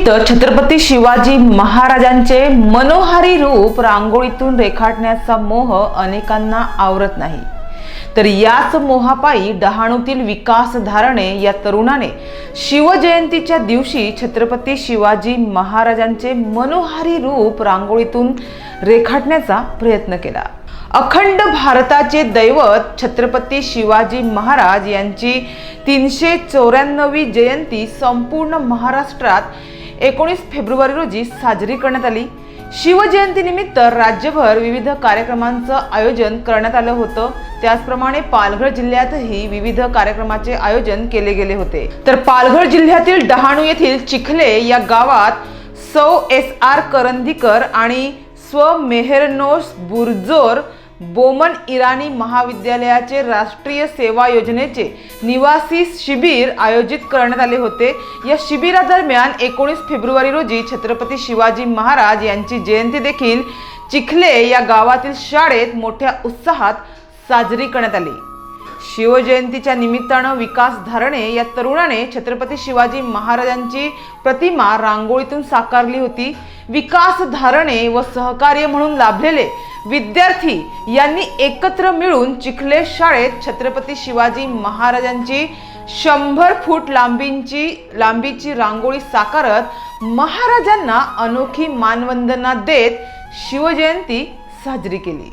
जयंतीनिमित्त छत्रपती शिवाजी महाराजांचे मनोहारी रूप रांगोळीतून रेखाटण्याचा मोह अनेकांना आवरत नाही। तर याच मोहापायी डहाणूतील विकास धारणे या तरुणाने शिवजयंतीच्या दिवशी छत्रपती शिवाजी महाराजांचे मनोहारी रूप रांगोळीतून रेखाटण्याचा प्रयत्न केला। अखंड भारताचे दैवत छत्रपती शिवाजी महाराज यांची 394वी जयंती संपूर्ण महाराष्ट्रात 19 फेब्रुवारी रोजी साजरी करण्यात आली। शिवजयंतीनिमित्त राज्यभर विविध कार्यक्रमांचं आयोजन करण्यात आलं होतं। त्याचप्रमाणे पालघर जिल्ह्यातही विविध कार्यक्रमाचे आयोजन केले गेले होते। तर पालघर जिल्ह्यातील डहाणू येथील चिखले या गावात सौ SR करंदीकर आणि स्व मेहरनोश बुरजोर बोमन इराणी महाविद्यालयाचे राष्ट्रीय सेवा योजनेचे निवासी शिबिर आयोजित करण्यात आले होते। या शिबिरादरम्यान 19 फेब्रुवारी रोजी छत्रपती शिवाजी महाराज यांची जयंती देखील चिखले या गावातील शाळेत मोठ्या उत्साहात साजरी करण्यात आली। शिवजयंतीच्या निमित्तानं विकास धारणे या तरुणाने छत्रपती शिवाजी महाराजांची प्रतिमा रांगोळीतून साकारली होती। विकास धारणे व सहकार्य म्हणून लाभलेले विद्यार्थी यांनी एकत्र मिळून चिखले शाळेत छत्रपती शिवाजी महाराजांची 100 फूट लांबीची रांगोळी साकारत महाराजांना अनोखी मानवंदना देत शिवजयंती साजरी केली।